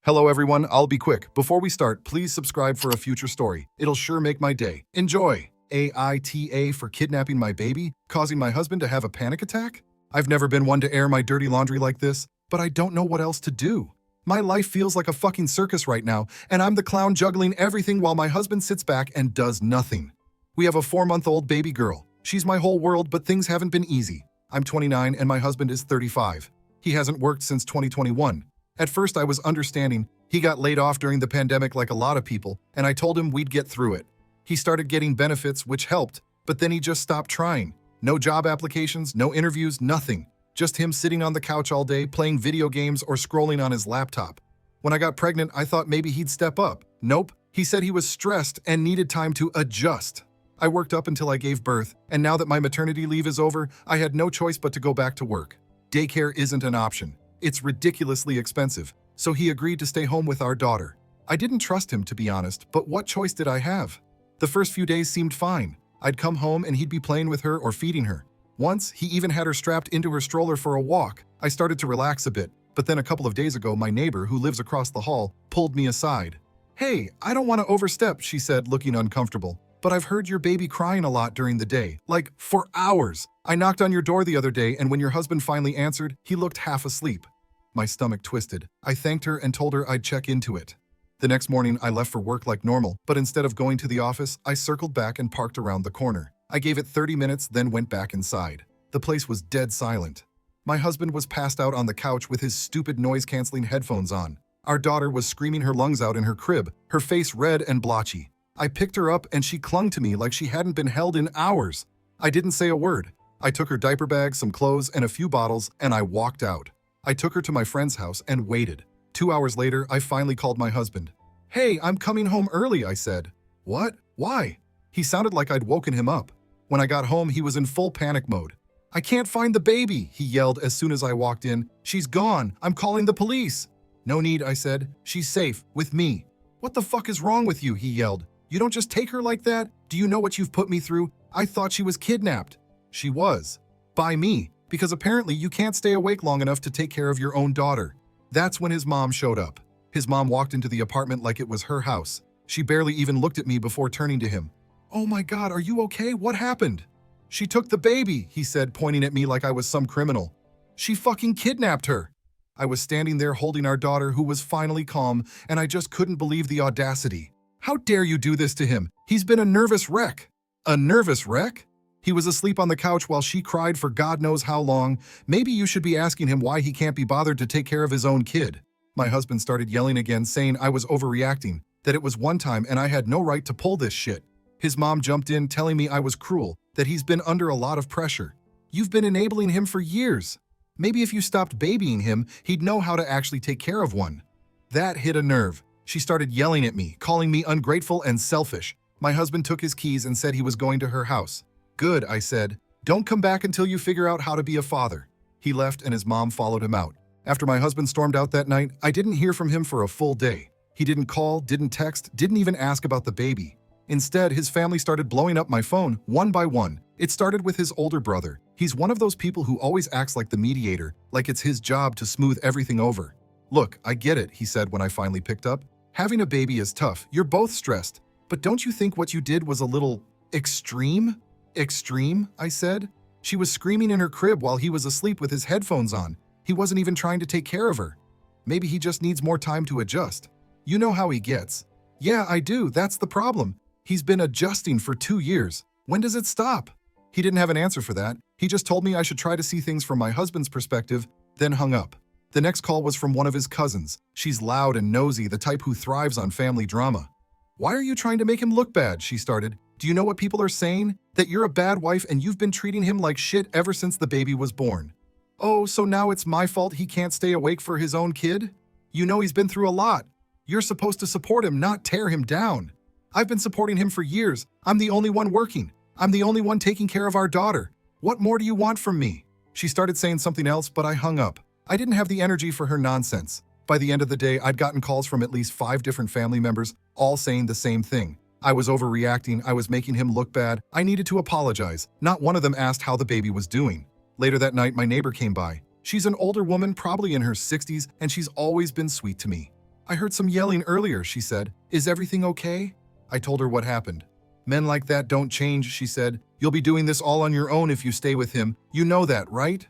Hello everyone, I'll be quick. Before we start, please subscribe for a future story. It'll sure make my day. Enjoy! AITA for kidnapping my baby, causing my husband to have a panic attack? I've never been one to air my dirty laundry like this, but I don't know what else to do. My life feels like a fucking circus right now, and I'm the clown juggling everything while my husband sits back and does nothing. We have a 4-month-old baby girl. She's my whole world, but things haven't been easy. I'm 29 and my husband is 35. He hasn't worked since 2021. At first I was understanding. He got laid off during the pandemic like a lot of people, and I told him we'd get through it. He started getting benefits, which helped, but then he just stopped trying. No job applications, no interviews, nothing. Just him sitting on the couch all day, playing video games or scrolling on his laptop. When I got pregnant, I thought maybe he'd step up. Nope, he said he was stressed and needed time to adjust. I worked up until I gave birth, and now that my maternity leave is over, I had no choice but to go back to work. Daycare isn't an option. It's ridiculously expensive, so he agreed to stay home with our daughter. I didn't trust him, to be honest, but what choice did I have? The first few days seemed fine. I'd come home and he'd be playing with her or feeding her. Once, he even had her strapped into her stroller for a walk. I started to relax a bit, but then a couple of days ago, my neighbor, who lives across the hall, pulled me aside. "Hey, I don't want to overstep," she said, looking uncomfortable, "but I've heard your baby crying a lot during the day, like for hours. I knocked on your door the other day, and when your husband finally answered, he looked half asleep." My stomach twisted. I thanked her and told her I'd check into it. The next morning, I left for work like normal, but instead of going to the office, I circled back and parked around the corner. I gave it 30 minutes, then went back inside. The place was dead silent. My husband was passed out on the couch with his stupid noise-canceling headphones on. Our daughter was screaming her lungs out in her crib, her face red and blotchy. I picked her up and she clung to me like she hadn't been held in hours. I didn't say a word. I took her diaper bag, some clothes, and a few bottles, and I walked out. I took her to my friend's house and waited. 2 hours later, I finally called my husband. "Hey, I'm coming home early," I said. "What? Why?" He sounded like I'd woken him up. When I got home, he was in full panic mode. "I can't find the baby," he yelled as soon as I walked in. "She's gone. I'm calling the police." "No need," I said. "She's safe, with me." "What the fuck is wrong with you?" he yelled. "You don't just take her like that? Do you know what you've put me through? I thought she was kidnapped." "She was. By me. Because apparently you can't stay awake long enough to take care of your own daughter." That's when his mom showed up. His mom walked into the apartment like it was her house. She barely even looked at me before turning to him. "Oh my God, are you okay? What happened?" "She took the baby," he said, pointing at me like I was some criminal. "She fucking kidnapped her." I was standing there holding our daughter, who was finally calm, and I just couldn't believe the audacity. "How dare you do this to him? He's been a nervous wreck." "A nervous wreck?" "He was asleep on the couch while she cried for God knows how long. Maybe you should be asking him why he can't be bothered to take care of his own kid." My husband started yelling again, saying I was overreacting, that it was one time and I had no right to pull this shit. His mom jumped in, telling me I was cruel, that he's been under a lot of pressure. "You've been enabling him for years. Maybe if you stopped babying him, he'd know how to actually take care of one." That hit a nerve. She started yelling at me, calling me ungrateful and selfish. My husband took his keys and said he was going to her house. "Good," I said. "Don't come back until you figure out how to be a father." He left and his mom followed him out. After my husband stormed out that night, I didn't hear from him for a full day. He didn't call, didn't text, didn't even ask about the baby. Instead, his family started blowing up my phone, one by one. It started with his older brother. He's one of those people who always acts like the mediator, like it's his job to smooth everything over. "Look, I get it," he said when I finally picked up. "Having a baby is tough. You're both stressed. But don't you think what you did was a little extreme?" "Extreme?" I said. "She was screaming in her crib while he was asleep with his headphones on. He wasn't even trying to take care of her. Maybe he just needs more time to adjust. You know how he gets." "Yeah, I do. That's the problem. He's been adjusting for 2 years. When does it stop?" He didn't have an answer for that. He just told me I should try to see things from my husband's perspective, then hung up. The next call was from one of his cousins. She's loud and nosy, the type who thrives on family drama. "Why are you trying to make him look bad?" she started. "Do you know what people are saying? That you're a bad wife and you've been treating him like shit ever since the baby was born. Oh, so now it's my fault he can't stay awake for his own kid? You know he's been through a lot. You're supposed to support him, not tear him down. I've been supporting him for years. I'm the only one working. I'm the only one taking care of our daughter. What more do you want from me?" She started saying something else, but I hung up. I didn't have the energy for her nonsense. By the end of the day, I'd gotten calls from at least 5 different family members, all saying the same thing. I was overreacting, I was making him look bad, I needed to apologize. Not one of them asked how the baby was doing. Later that night, my neighbor came by. She's an older woman, probably in her 60s, and she's always been sweet to me. I heard some yelling earlier, she said. Is everything okay? I told her what happened. Men like that don't change, she said. You'll be doing this all on your own if you stay with him. You know that, right?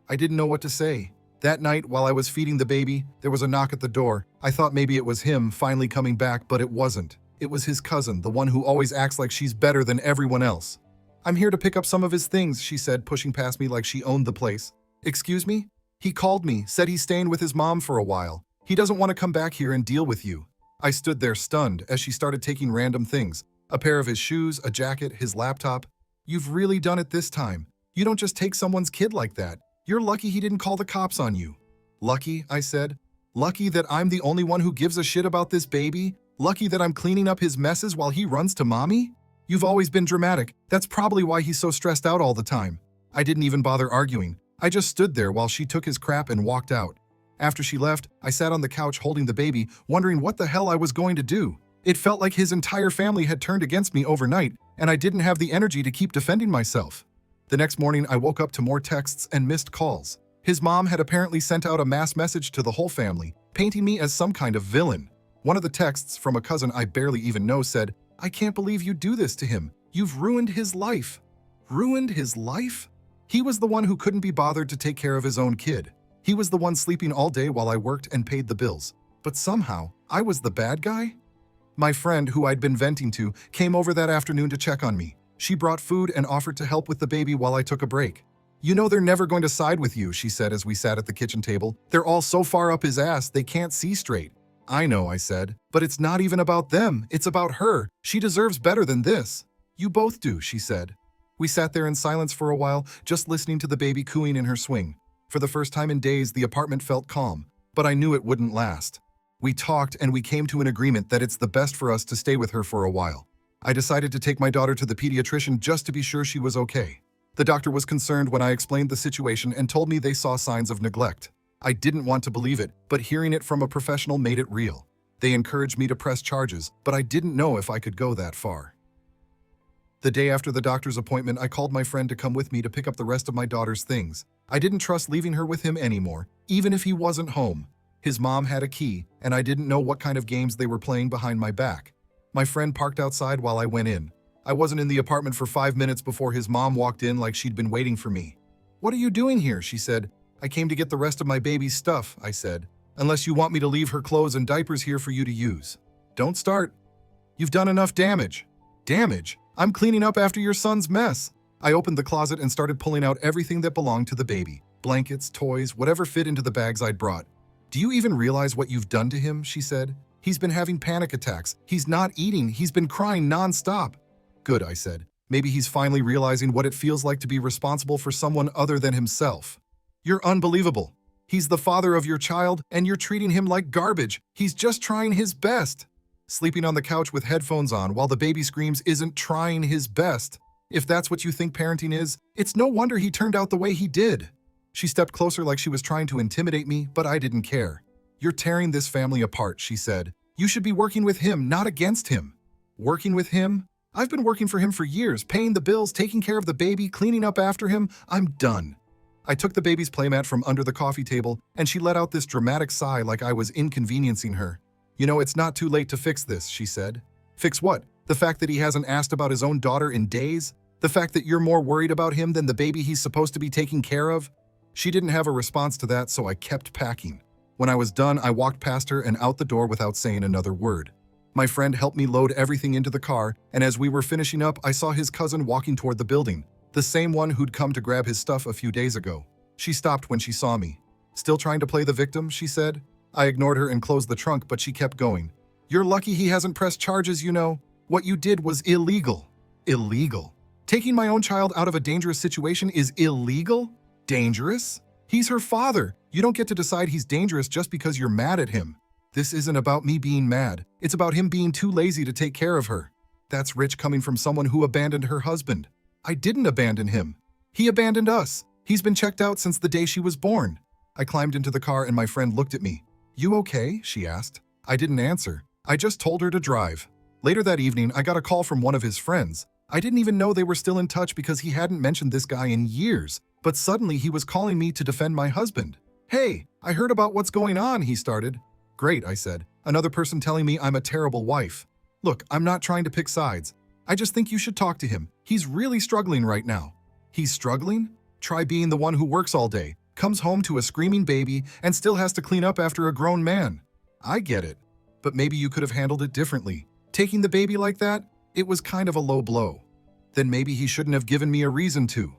I didn't know what to say. That night, while I was feeding the baby, there was a knock at the door. I thought maybe it was him finally coming back, but it wasn't. It was his cousin, the one who always acts like she's better than everyone else. I'm here to pick up some of his things, she said, pushing past me like she owned the place. Excuse me? He called me, said he's staying with his mom for a while. He doesn't want to come back here and deal with you. I stood there stunned as she started taking random things. A pair of his shoes, a jacket, his laptop. You've really done it this time. You don't just take someone's kid like that. You're lucky he didn't call the cops on you. Lucky, I said. Lucky that I'm the only one who gives a shit about this baby? Lucky that I'm cleaning up his messes while he runs to mommy? You've always been dramatic. That's probably why he's so stressed out all the time. I didn't even bother arguing. I just stood there while she took his crap and walked out. After she left, I sat on the couch holding the baby, wondering what the hell I was going to do. It felt like his entire family had turned against me overnight, and I didn't have the energy to keep defending myself. The next morning, I woke up to more texts and missed calls. His mom had apparently sent out a mass message to the whole family, painting me as some kind of villain. One of the texts from a cousin I barely even know said, I can't believe you do this to him. You've ruined his life. Ruined his life? He was the one who couldn't be bothered to take care of his own kid. He was the one sleeping all day while I worked and paid the bills. But somehow, I was the bad guy? My friend, who I'd been venting to, came over that afternoon to check on me. She brought food and offered to help with the baby while I took a break. You know they're never going to side with you, she said as we sat at the kitchen table. They're all so far up his ass they can't see straight. I know, I said, but it's not even about them. It's about her. She deserves better than this. You both do, she said. We sat there in silence for a while, just listening to the baby cooing in her swing. For the first time in days, the apartment felt calm, but I knew it wouldn't last. We talked and we came to an agreement that it's the best for us to stay with her for a while. I decided to take my daughter to the pediatrician just to be sure she was okay. The doctor was concerned when I explained the situation and told me they saw signs of neglect. I didn't want to believe it, but hearing it from a professional made it real. They encouraged me to press charges, but I didn't know if I could go that far. The day after the doctor's appointment, I called my friend to come with me to pick up the rest of my daughter's things. I didn't trust leaving her with him anymore, even if he wasn't home. His mom had a key, and I didn't know what kind of games they were playing behind my back. My friend parked outside while I went in. I wasn't in the apartment for 5 minutes before his mom walked in like she'd been waiting for me. What are you doing here? She said. I came to get the rest of my baby's stuff, I said. Unless you want me to leave her clothes and diapers here for you to use. Don't start. You've done enough damage. Damage? I'm cleaning up after your son's mess. I opened the closet and started pulling out everything that belonged to the baby. Blankets, toys, whatever fit into the bags I'd brought. Do you even realize what you've done to him? She said. He's been having panic attacks. He's not eating. He's been crying nonstop. Good, I said. Maybe he's finally realizing what it feels like to be responsible for someone other than himself. You're unbelievable. He's the father of your child, and you're treating him like garbage. He's just trying his best. Sleeping on the couch with headphones on while the baby screams isn't trying his best. If that's what you think parenting is, it's no wonder he turned out the way he did. She stepped closer like she was trying to intimidate me, but I didn't care. You're tearing this family apart, she said. You should be working with him, not against him. Working with him? I've been working for him for years, paying the bills, taking care of the baby, cleaning up after him. I'm done. I took the baby's playmat from under the coffee table, and she let out this dramatic sigh like I was inconveniencing her. You know, it's not too late to fix this, she said. Fix what? The fact that he hasn't asked about his own daughter in days? The fact that you're more worried about him than the baby he's supposed to be taking care of? She didn't have a response to that, so I kept packing. When I was done, I walked past her and out the door without saying another word. My friend helped me load everything into the car, and as we were finishing up, I saw his cousin walking toward the building, the same one who'd come to grab his stuff a few days ago. She stopped when she saw me. Still trying to play the victim, she said. I ignored her and closed the trunk, but she kept going. You're lucky he hasn't pressed charges, you know. What you did was illegal. Illegal? Taking my own child out of a dangerous situation is illegal? Dangerous? He's her father. You don't get to decide he's dangerous just because you're mad at him. This isn't about me being mad. It's about him being too lazy to take care of her. That's rich coming from someone who abandoned her husband. I didn't abandon him. He abandoned us. He's been checked out since the day she was born. I climbed into the car and my friend looked at me. You okay? She asked. I didn't answer. I just told her to drive. Later that evening, I got a call from one of his friends. I didn't even know they were still in touch because he hadn't mentioned this guy in years. But suddenly he was calling me to defend my husband. Hey, I heard about what's going on, he started. Great, I said. Another person telling me I'm a terrible wife. Look, I'm not trying to pick sides. I just think you should talk to him. He's really struggling right now. He's struggling? Try being the one who works all day, comes home to a screaming baby, and still has to clean up after a grown man. I get it. But maybe you could have handled it differently. Taking the baby like that? It was kind of a low blow. Then maybe he shouldn't have given me a reason to.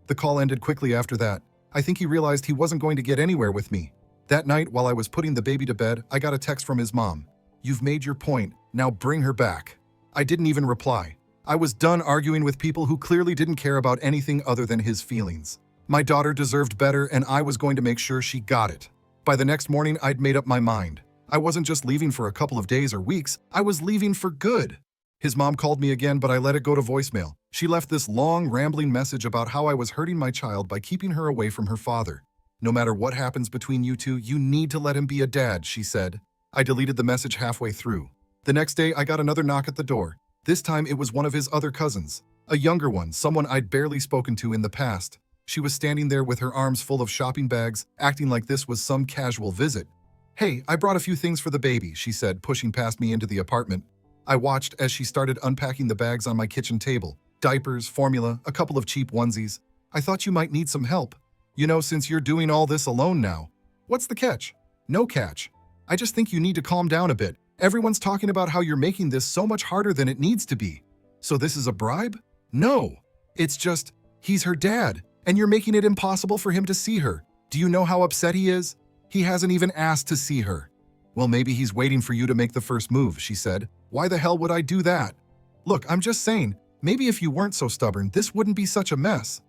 The call ended quickly after that. I think he realized he wasn't going to get anywhere with me. That night, while I was putting the baby to bed, I got a text from his mom. "You've made your point. Now bring her back." I didn't even reply. I was done arguing with people who clearly didn't care about anything other than his feelings. My daughter deserved better, and I was going to make sure she got it. By the next morning, I'd made up my mind. I wasn't just leaving for a couple of days or weeks, I was leaving for good. His mom called me again, but I let it go to voicemail. She left this long, rambling message about how I was hurting my child by keeping her away from her father. "No matter what happens between you two, you need to let him be a dad," she said. I deleted the message halfway through. The next day, I got another knock at the door. This time, it was one of his other cousins. A younger one, someone I'd barely spoken to in the past. She was standing there with her arms full of shopping bags, acting like this was some casual visit. "Hey, I brought a few things for the baby," she said, pushing past me into the apartment. I watched as she started unpacking the bags on my kitchen table. Diapers, formula, a couple of cheap onesies. "I thought you might need some help. You know, since you're doing all this alone now." "What's the catch?" "No catch. I just think you need to calm down a bit. Everyone's talking about how you're making this so much harder than it needs to be." "So this is a bribe?" "No. It's just, he's her dad, and you're making it impossible for him to see her. Do you know how upset he is? He hasn't even asked to see her." "Well, maybe he's waiting for you to make the first move," she said. "Why the hell would I do that?" "Look, I'm just saying, maybe if you weren't so stubborn, this wouldn't be such a mess.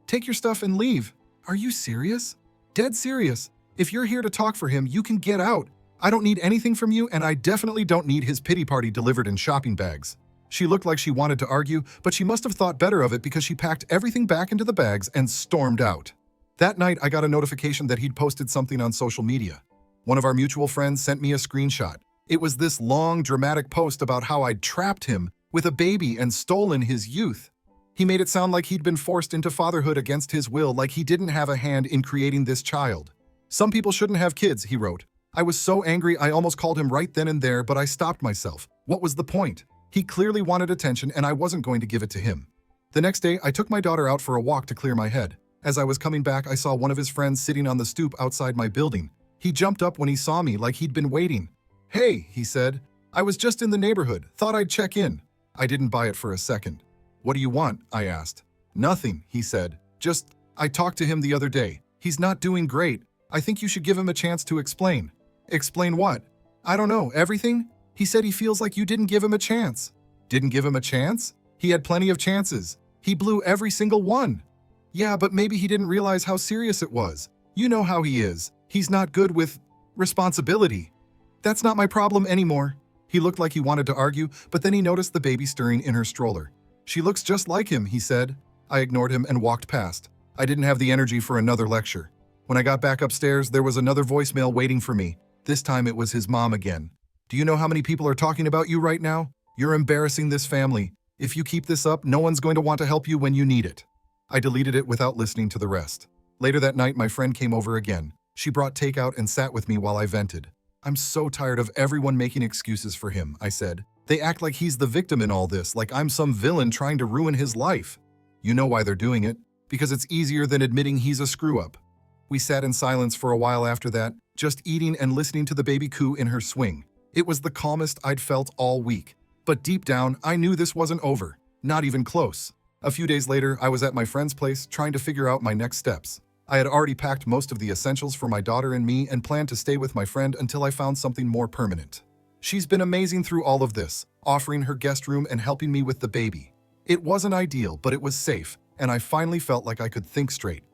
Take your stuff and leave." "Are you serious?" "Dead serious. If you're here to talk for him, you can get out. I don't need anything from you, and I definitely don't need his pity party delivered in shopping bags." She looked like she wanted to argue, but she must have thought better of it because she packed everything back into the bags and stormed out. That night, I got a notification that he'd posted something on social media. One of our mutual friends sent me a screenshot. It was this long, dramatic post about how I'd trapped him with a baby and stolen his youth. He made it sound like he'd been forced into fatherhood against his will, like he didn't have a hand in creating this child. "Some people shouldn't have kids," he wrote. I was so angry I almost called him right then and there, but I stopped myself. What was the point? He clearly wanted attention, and I wasn't going to give it to him. The next day, I took my daughter out for a walk to clear my head. As I was coming back, I saw one of his friends sitting on the stoop outside my building. He jumped up when he saw me like he'd been waiting. "Hey," he said. "I was just in the neighborhood. Thought I'd check in." I didn't buy it for a second. "What do you want?" I asked. "Nothing," he said. I talked to him the other day. He's not doing great. I think you should give him a chance to explain." "Explain what?" "I don't know, everything? He said he feels like you didn't give him a chance." "Didn't give him a chance? He had plenty of chances. He blew every single one." "Yeah, but maybe he didn't realize how serious it was. You know how he is. He's not good with responsibility." "That's not my problem anymore." He looked like he wanted to argue, but then he noticed the baby stirring in her stroller. "She looks just like him," he said. I ignored him and walked past. I didn't have the energy for another lecture. When I got back upstairs, there was another voicemail waiting for me. This time it was his mom again. "Do you know how many people are talking about you right now? You're embarrassing this family. If you keep this up, no one's going to want to help you when you need it." I deleted it without listening to the rest. Later that night, my friend came over again. She brought takeout and sat with me while I vented. "I'm so tired of everyone making excuses for him," I said. "They act like he's the victim in all this, like I'm some villain trying to ruin his life." "You know why they're doing it. Because it's easier than admitting he's a screw-up." We sat in silence for a while after that, just eating and listening to the baby coo in her swing. It was the calmest I'd felt all week. But deep down, I knew this wasn't over. Not even close. A few days later, I was at my friend's place trying to figure out my next steps. I had already packed most of the essentials for my daughter and me and planned to stay with my friend until I found something more permanent. She's been amazing through all of this, offering her guest room and helping me with the baby. It wasn't ideal, but it was safe, and I finally felt like I could think straight.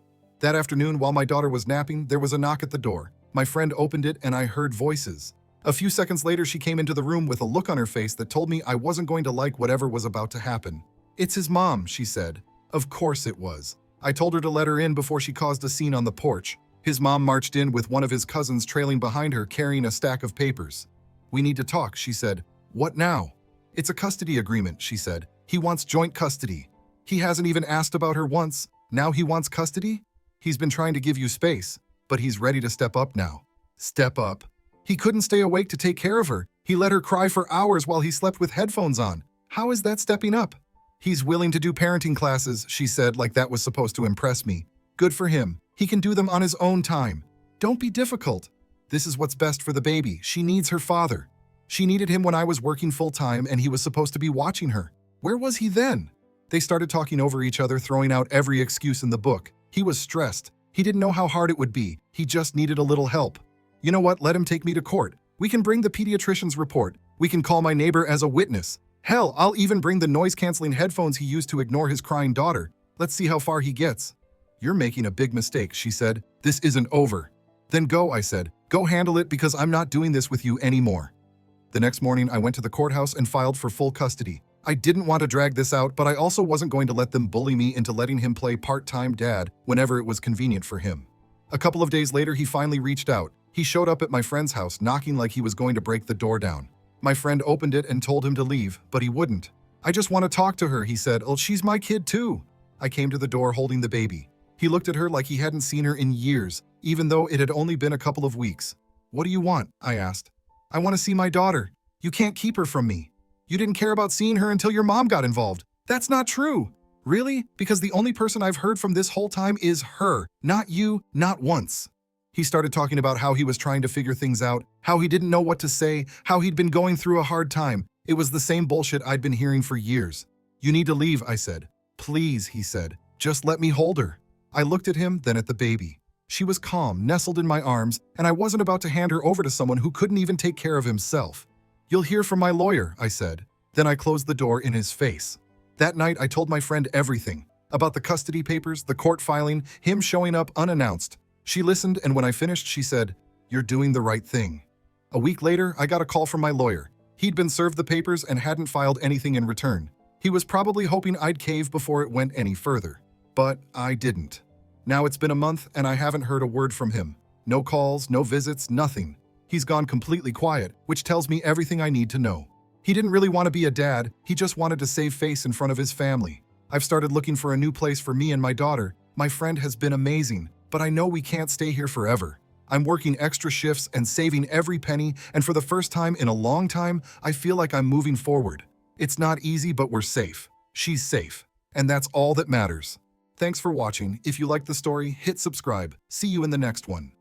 That afternoon, while my daughter was napping, there was a knock at the door. My friend opened it and I heard voices. A few seconds later, she came into the room with a look on her face that told me I wasn't going to like whatever was about to happen. "It's his mom," she said. Of course it was. I told her to let her in before she caused a scene on the porch. His mom marched in with one of his cousins trailing behind her carrying a stack of papers. "We need to talk," she said. "What now?" "It's a custody agreement," she said. "He wants joint custody. He hasn't even asked about her once. Now he wants custody? He's been trying to give you space, but he's ready to step up now." "Step up?" He couldn't stay awake to take care of her. He let her cry for hours while he slept with headphones on. How is that stepping up? He's willing to do parenting classes, she said, like that was supposed to impress me. Good for him. He can do them on his own time. Don't be difficult. This is what's best for the baby. She needs her father. She needed him when I was working full-time and he was supposed to be watching her. Where was he then? They started talking over each other, throwing out every excuse in the book. He was stressed. He didn't know how hard it would be. He just needed a little help. You know what? Let him take me to court. We can bring the pediatrician's report. We can call my neighbor as a witness. Hell, I'll even bring the noise-canceling headphones he used to ignore his crying daughter. Let's see how far he gets. You're making a big mistake, she said. This isn't over. Then go, I said. Go handle it because I'm not doing this with you anymore. The next morning, I went to the courthouse and filed for full custody. I didn't want to drag this out, but I also wasn't going to let them bully me into letting him play part-time dad whenever it was convenient for him. A couple of days later, he finally reached out. He showed up at my friend's house, knocking like he was going to break the door down. My friend opened it and told him to leave, but he wouldn't. I just want to talk to her, he said. Oh, she's my kid too. I came to the door holding the baby. He looked at her like he hadn't seen her in years, even though it had only been a couple of weeks. What do you want? I asked. I want to see my daughter. You can't keep her from me. You didn't care about seeing her until your mom got involved. That's not true. Really? Because the only person I've heard from this whole time is her, not you, not once. He started talking about how he was trying to figure things out, how he didn't know what to say, how he'd been going through a hard time. It was the same bullshit I'd been hearing for years. You need to leave, I said. Please, he said. Just let me hold her. I looked at him, then at the baby. She was calm, nestled in my arms, and I wasn't about to hand her over to someone who couldn't even take care of himself. You'll hear from my lawyer, I said. Then I closed the door in his face. That night, I told my friend everything. About the custody papers, the court filing, him showing up unannounced. She listened, and when I finished, she said, "You're doing the right thing." A week later, I got a call from my lawyer. He'd been served the papers and hadn't filed anything in return. He was probably hoping I'd cave before it went any further. But I didn't. Now it's been a month, and I haven't heard a word from him. No calls, no visits, nothing. He's gone completely quiet, which tells me everything I need to know. He didn't really want to be a dad, he just wanted to save face in front of his family. I've started looking for a new place for me and my daughter. My friend has been amazing, but I know we can't stay here forever. I'm working extra shifts and saving every penny, and for the first time in a long time, I feel like I'm moving forward. It's not easy, but we're safe. She's safe. And that's all that matters. Thanks for watching. If you liked the story, hit subscribe. See you in the next one.